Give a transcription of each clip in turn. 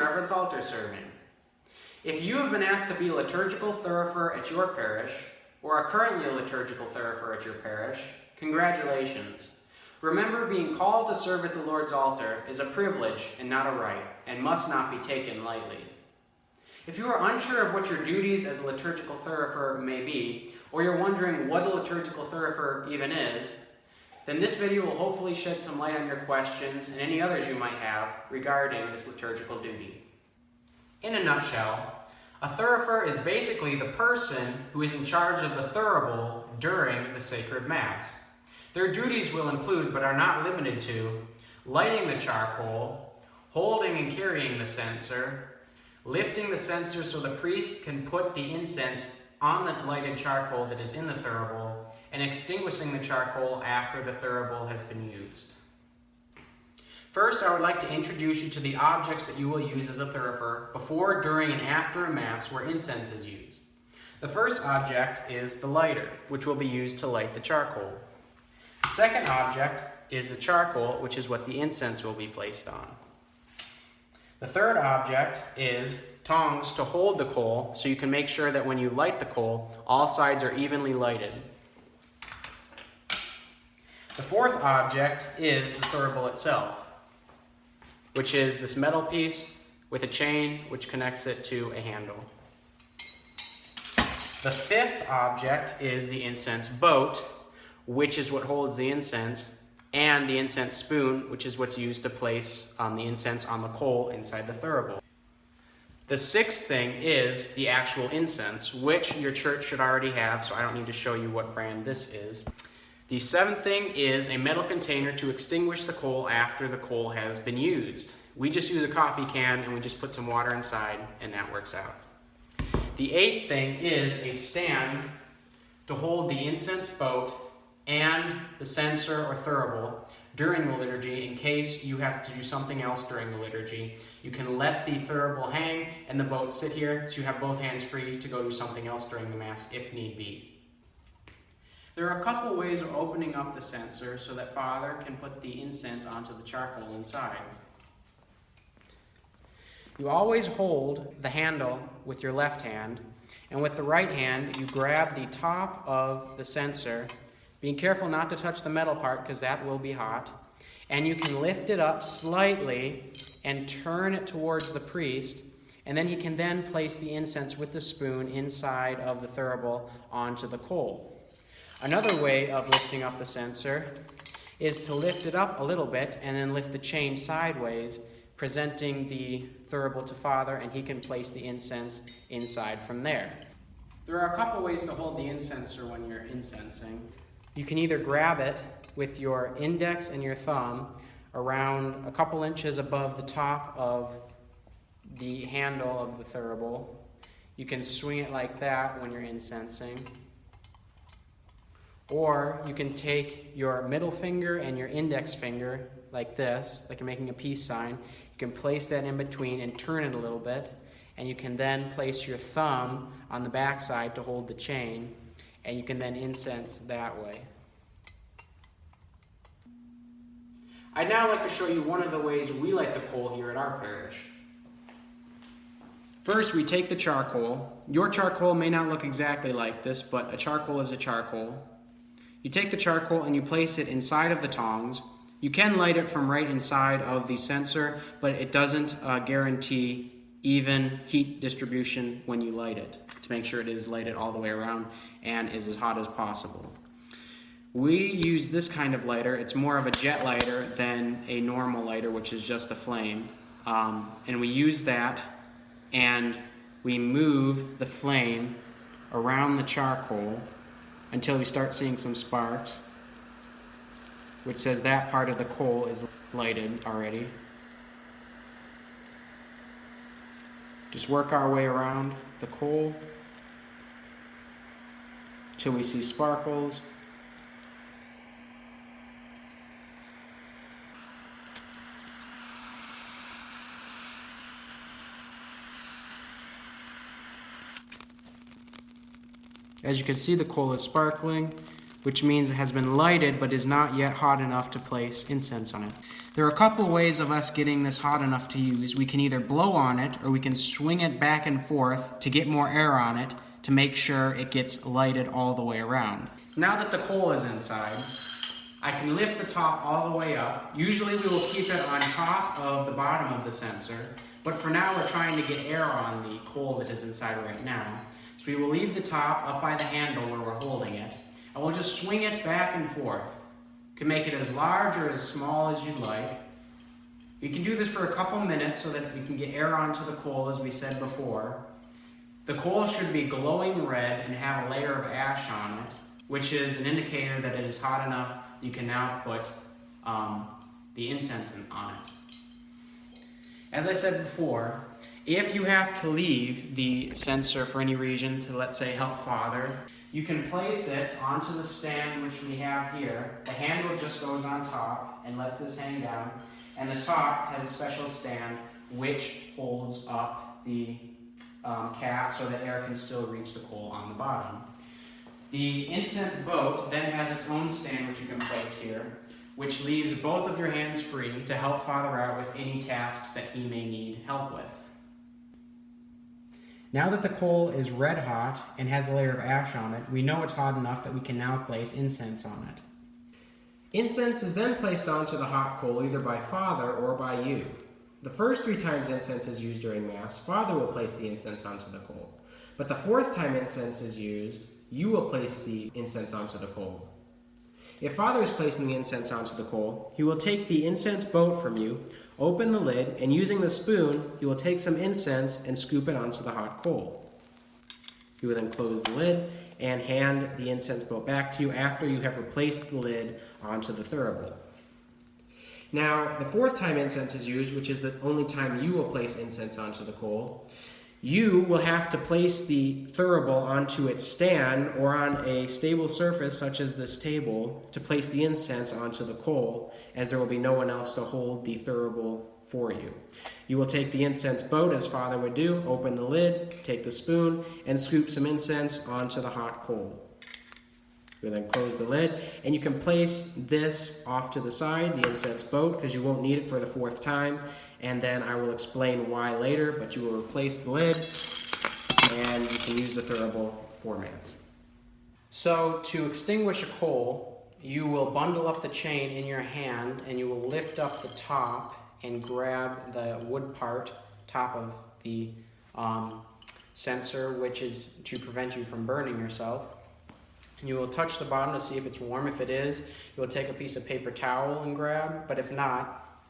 Reverence Altar Serving. If you have been asked to be a liturgical thurifer at your parish, or are currently a liturgical thurifer at your parish, congratulations. Remember, being called to serve at the Lord's altar is a privilege and not a right, and must not be taken lightly. If you are unsure of what your duties as a liturgical thurifer may be, or you're wondering what a liturgical thurifer even is, then this video will hopefully shed some light on your questions and any others you might have regarding this liturgical duty. In a nutshell, a thurifer is basically the person who is in charge of the thurible during the sacred Mass. Their duties will include, but are not limited to, lighting the charcoal, holding and carrying the censer, lifting the censer so the priest can put the incense on the lighted charcoal that is in the thurible, and extinguishing the charcoal after the thurible has been used. First, I would like to introduce you to the objects that you will use as a thurifer before, during, and after a Mass where incense is used. The first object is the lighter, which will be used to light the charcoal. The second object is the charcoal, which is what the incense will be placed on. The third object is tongs to hold the coal, so you can make sure that when you light the coal, all sides are evenly lighted. The fourth object is the thurible itself, which is this metal piece with a chain which connects it to a handle. The fifth object is the incense boat, which is what holds the incense, and the incense spoon, which is what's used to place the incense on the coal inside the thurible. The sixth thing is the actual incense, which your church should already have, so I don't need to show you what brand this is. The seventh thing is a metal container to extinguish the coal after the coal has been used. We just use a coffee can and we just put some water inside and that works out. The eighth thing is a stand to hold the incense boat and the censer or thurible during the liturgy in case you have to do something else during the liturgy. You can let the thurible hang and the boat sit here so you have both hands free to go do something else during the Mass if need be. There are a couple ways of opening up the censer so that Father can put the incense onto the charcoal inside. You always hold the handle with your left hand, and with the right hand you grab the top of the censer, being careful not to touch the metal part because that will be hot, and you can lift it up slightly and turn it towards the priest, and then he can then place the incense with the spoon inside of the thurible onto the coal. Another way of lifting up the censer is to lift it up a little bit and then lift the chain sideways, presenting the thurible to Father, and he can place the incense inside from there. There are a couple ways to hold the incenser when you're incensing. You can either grab it with your index and your thumb around a couple inches above the top of the handle of the thurible. You can swing it like that when you're incensing. Or you can take your middle finger and your index finger like this, like you're making a peace sign. You can place that in between and turn it a little bit. And you can then place your thumb on the back side to hold the chain. And you can then incense that way. I'd now like to show you one of the ways we light the coal here at our parish. First, we take the charcoal. Your charcoal may not look exactly like this, but a charcoal is a charcoal. You take the charcoal and you place it inside of the tongs. You can light it from right inside of the censer, but it doesn't guarantee even heat distribution when you light it, to make sure it is lighted all the way around and is as hot as possible. We use this kind of lighter. It's more of a jet lighter than a normal lighter, which is just a flame. And we use that and we move the flame around the charcoal until we start seeing some sparks, which says that part of the coal is lighted already. Just work our way around the coal till we see sparkles. As you can see, the coal is sparkling. which means it has been lighted but is not yet hot enough to place incense on it. There are a couple ways of us getting this hot enough to use. We can either blow on it or we can swing it back and forth to get more air on it to make sure it gets lighted all the way around. Now that the coal is inside, I can lift the top all the way up. Usually we will keep it on top of the bottom of the censer, but for now we're trying to get air on the coal that is inside right now. So we will leave the top up by the handle where we're holding it, and we'll just swing it back and forth. You can make it as large or as small as you'd like. You can do this for a couple minutes so that we can get air onto the coal, as we said before. The coal should be glowing red and have a layer of ash on it, which is an indicator that it is hot enough you can now put the incense on it. As I said before, if you have to leave the censer for any reason to, let's say, help Father, you can place it onto the stand which we have here. The handle just goes on top and lets this hang down, and the top has a special stand which holds up the cap so that air can still reach the coal on the bottom. The incense boat then has its own stand which you can place here, which leaves both of your hands free to help Father out with any tasks that he may need help with. Now that the coal is red hot and has a layer of ash on it, we know it's hot enough that we can now place incense on it. Incense is then placed onto the hot coal either by Father or by you. The first 3 times incense is used during Mass, Father will place the incense onto the coal. But the 4th time incense is used, you will place the incense onto the coal. If Father is placing the incense onto the coal, he will take the incense boat from you, open the lid, and using the spoon, he will take some incense and scoop it onto the hot coal. He will then close the lid and hand the incense boat back to you after you have replaced the lid onto the thurible. Now, the 4th time incense is used, which is the only time you will place incense onto the coal. You will have to place the thurible onto its stand or on a stable surface such as this table to place the incense onto the coal, as there will be no one else to hold the thurible for you. You will take the incense boat as Father would do, open the lid, take the spoon, and scoop some incense onto the hot coal. You will then close the lid, and you can place this off to the side, the incense boat, because you won't need it for the 4th time, and then I will explain why later, but you will replace the lid, and you can use the thurible for Mass. So, to extinguish a coal, you will bundle up the chain in your hand, and you will lift up the top and grab the wood part, top of the censer, which is to prevent you from burning yourself. And you will touch the bottom to see if it's warm. If it is, you will take a piece of paper towel and grab, but if not,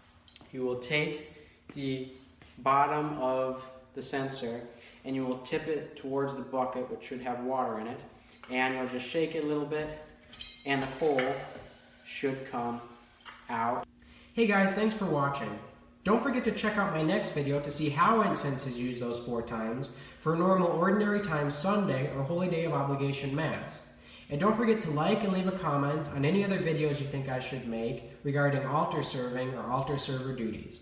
you will take the bottom of the censer and you will tip it towards the bucket, which should have water in it, and you'll just shake it a little bit and the coal should come out. Hey guys, thanks for watching. Don't forget to check out my next video to see how incense is used those 4 times for a normal ordinary time Sunday or Holy Day of Obligation Mass. And don't forget to like and leave a comment on any other videos you think I should make regarding altar serving or altar server duties.